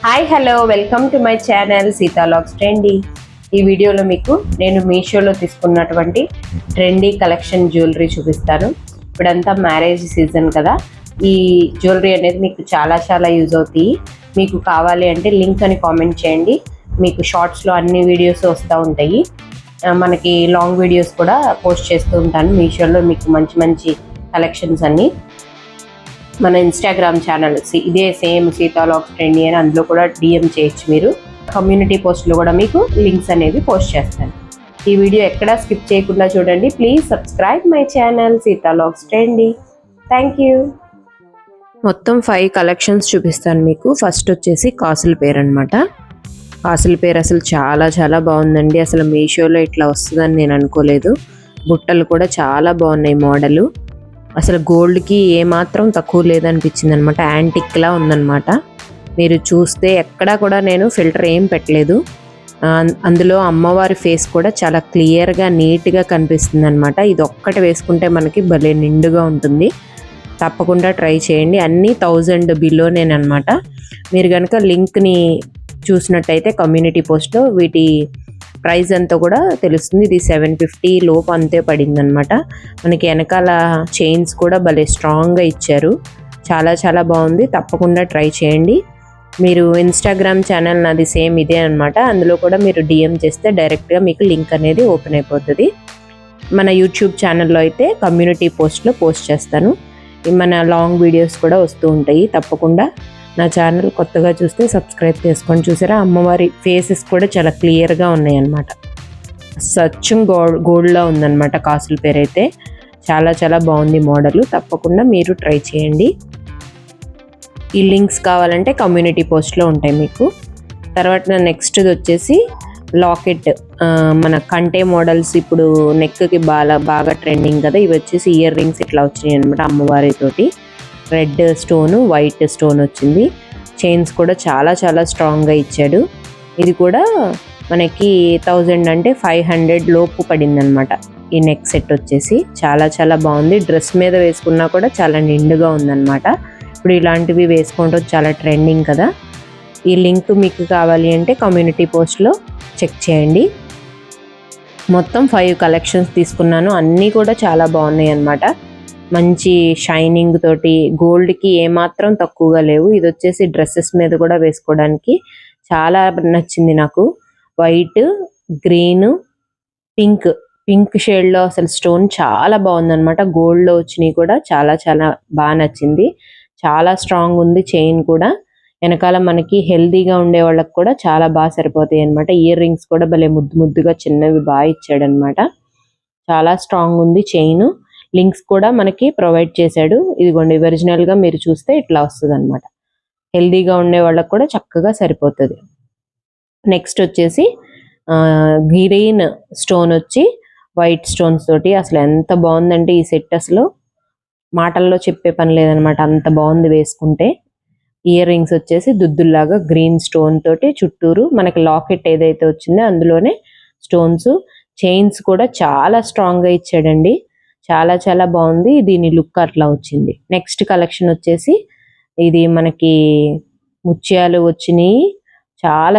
Hi hello welcome to my channel Seetha logs trendy. ఈ వీడియోలో మీకు నేను మీషోలో తీసుకున్నటువంటి ట్రెండీ కలెక్షన్ జ్యువెలరీ చూపిస్తాను. ఇప్పుడంతా మ్యారేజ్ సీజన్ కదా, ఈ జ్యువెలరీ అనేది మీకు చాలా యూజ్ అవుతాయి. మీకు కావాలి అంటే లింక్ అని కామెంట్ చేయండి. మీకు షార్ట్స్లో అన్ని వీడియోస్ వస్తూ ఉంటాయి. మనకి లాంగ్ వీడియోస్ కూడా పోస్ట్ చేస్తూ ఉంటాను మీషోలో. మీకు మంచి కలెక్షన్స్ అన్నీ మన ఇన్స్టాగ్రామ్ ఛానల్ ఇదే సేమ్ సీతా లాగ్స్ ట్రెండీ అని, అందులో కూడా డిఎం చేయొచ్చు. మీరు కమ్యూనిటీ పోస్ట్లో కూడా మీకు లింక్స్ అనేవి పోస్ట్ చేస్తాను. ఈ వీడియో ఎక్కడా స్కిప్ చేయకుండా చూడండి. Please subscribe my channel Seetha logs trendy. Thank you. మొత్తం 5 కలెక్షన్స్ చూపిస్తాను మీకు. ఫస్ట్ వచ్చేసి కాసుల పేరు అనమాట. కాసుల పేరు అసలు చాలా బాగుందండి. అసలు మీషోలో ఇట్లా వస్తుందని నేను అనుకోలేదు. బుట్టలు కూడా చాలా బాగున్నాయి మోడలు. అసలు గోల్డ్కి ఏమాత్రం తక్కువ లేదనిపించింది అనమాట. యాంటిక్లా ఉందన్నమాట. మీరు చూస్తే ఎక్కడా కూడా నేను ఫిల్టర్ ఏం పెట్టలేదు. అందులో అమ్మవారి ఫేస్ కూడా చాలా క్లియర్గా నీట్గా కనిపిస్తుంది అనమాట. ఇది ఒక్కటి వేసుకుంటే మనకి భలే నిండుగా ఉంటుంది. తప్పకుండా ట్రై చేయండి. అన్నీ 1000 బిలోనేనమాట. మీరు కనుక లింక్ని చూసినట్టయితే కమ్యూనిటీ పోస్ట్లో వీటి ప్రైస్ అంతా కూడా తెలుస్తుంది. ఇది 750 లోపు అంతే పడింది అనమాట. మనకి వెనకాల చైన్స్ కూడా భలే స్ట్రాంగ్గా ఇచ్చారు. చాలా బాగుంది. తప్పకుండా ట్రై చేయండి. మీరు ఇన్స్టాగ్రామ్ ఛానల్ నాది సేమ్ ఇదే అనమాట. అందులో కూడా మీరు డిఎం చేస్తే డైరెక్ట్గా మీకు లింక్ అనేది ఓపెన్ అయిపోతుంది. మన యూట్యూబ్ ఛానల్లో అయితే కమ్యూనిటీ పోస్ట్లో పోస్ట్ చేస్తాను. మన లాంగ్ వీడియోస్ కూడా వస్తూ ఉంటాయి. తప్పకుండా నా ఛానల్ కొత్తగా చూస్తే సబ్స్క్రైబ్ చేసుకొని. చూసారా, అమ్మవారి ఫేసెస్ కూడా చాలా క్లియర్గా ఉన్నాయి అన్నమాట. సత్యం గోల్డ్లా ఉందన్నమాట కాసుల పేరు అయితే. చాలా బాగుంది మోడల్. తప్పకుండా మీరు ట్రై చేయండి. ఈ లింక్స్ కావాలంటే కమ్యూనిటీ పోస్ట్లో ఉంటాయి మీకు. తర్వాత నెక్స్ట్ వచ్చేసి లాకెట్. మన కంటే మోడల్స్ ఇప్పుడు నెక్కి బాగా ట్రెండింగ్ కదా. ఇవి వచ్చేసి ఇయర్ రింగ్స్ ఇట్లా వచ్చినాయి అనమాట. అమ్మవారితోటి రెడ్ స్టోన్, వైట్ స్టోన్ వచ్చింది. చైన్స్ కూడా చాలా స్ట్రాంగ్గా ఇచ్చాడు. ఇది కూడా మనకి 1000 అంటే 500 లోపు పడింది అనమాట. ఈ నెక్ సెట్ వచ్చేసి చాలా బాగుంది. డ్రెస్ మీద వేసుకున్నా కూడా చాలా నిండుగా ఉందన్నమాట. ఇప్పుడు ఇలాంటివి వేసుకుంటూ చాలా ట్రెండింగ్ కదా. ఈ లింక్ మీకు కావాలి అంటే కమ్యూనిటీ పోస్ట్లో చెక్ చేయండి. మొత్తం 5 కలెక్షన్స్ తీసుకున్నాను. అన్నీ కూడా చాలా బాగున్నాయి అన్నమాట. మంచి షైనింగ్ తోటి, గోల్డ్కి ఏమాత్రం తక్కువగా లేవు. ఇది వచ్చేసి డ్రెస్సెస్ మీద కూడా వేసుకోవడానికి చాలా నచ్చింది నాకు. వైట్, గ్రీన్, పింక్ షేడ్లో అసలు స్టోన్ చాలా బాగుందన్నమాట. గోల్డ్లో వచ్చినాయి కూడా చాలా బాగా నచ్చింది. చాలా స్ట్రాంగ్ ఉంది చైన్ కూడా. వెనకాల మనకి హెల్దీగా ఉండే వాళ్ళకి కూడా చాలా బాగా సరిపోతాయి అనమాట. ఇయర్ రింగ్స్ కూడా భలే ముద్దుగా చిన్నవి బాగా ఇచ్చాడనమాట. చాలా స్ట్రాంగ్ ఉంది చైన్. లింక్స్ కూడా మనకి ప్రొవైడ్ చేశాడు. ఇదిగోండి, ఒరిజినల్గా మీరు చూస్తే ఇట్లా వస్తుంది అనమాట. హెల్దీగా ఉండే వాళ్ళకి కూడా చక్కగా సరిపోతుంది. నెక్స్ట్ వచ్చేసి గ్రీన్ స్టోన్ వచ్చి వైట్ స్టోన్స్ తోటి అసలు ఎంత బాగుందంటే ఈ సెట్ అసలు మాటల్లో చెప్పే పని లేదనమాట. అంత బాగుంది వేసుకుంటే. ఇయర్ రింగ్స్ వచ్చేసి దుద్దుల్లాగా గ్రీన్ స్టోన్ తోటి చుట్టూరు మనకి లాకెట్ ఏదైతే వచ్చిందో అందులోనే స్టోన్స్. చైన్స్ కూడా చాలా స్ట్రాంగ్గా ఇచ్చాడండి. చాలా బాగుంది. దీని లుక్ అట్లా వచ్చింది. నెక్స్ట్ కలెక్షన్ వచ్చేసి ఇది మనకి ముత్యాలు వచ్చినాయి.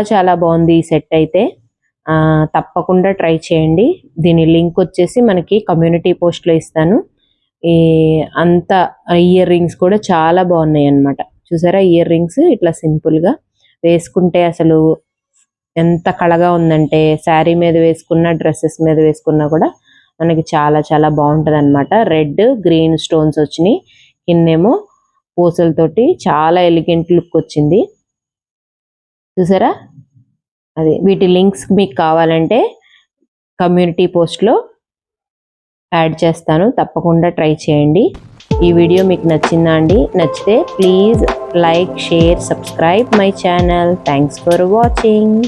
చాలా బాగుంది ఈ సెట్ అయితే. తప్పకుండా ట్రై చేయండి. దీని లింక్ వచ్చేసి మనకి కమ్యూనిటీ పోస్ట్లో ఇస్తాను. అంత ఇయర్ రింగ్స్ కూడా చాలా బాగున్నాయి అన్నమాట. చూసారా, ఇయర్ రింగ్స్ ఇట్లా సింపుల్గా వేసుకుంటే అసలు ఎంత కళగా ఉందంటే, శారీ మీద వేసుకున్నా డ్రెస్సెస్ మీద వేసుకున్నా కూడా మనకి చాలా బాగుంటుంది అనమాట. రెడ్, గ్రీన్ స్టోన్స్ వచ్చినాయి. కిందేమో పూసలతోటి చాలా ఎలిగెంట్ లుక్ వచ్చింది. చూసారా, అది. వీటి లింక్స్ మీకు కావాలంటే కమ్యూనిటీ పోస్ట్లో యాడ్ చేస్తాను. తప్పకుండా ట్రై చేయండి. ఈ వీడియో మీకు నచ్చిందా అండి? నచ్చితే please like, share, subscribe my channel. Thanks for watching.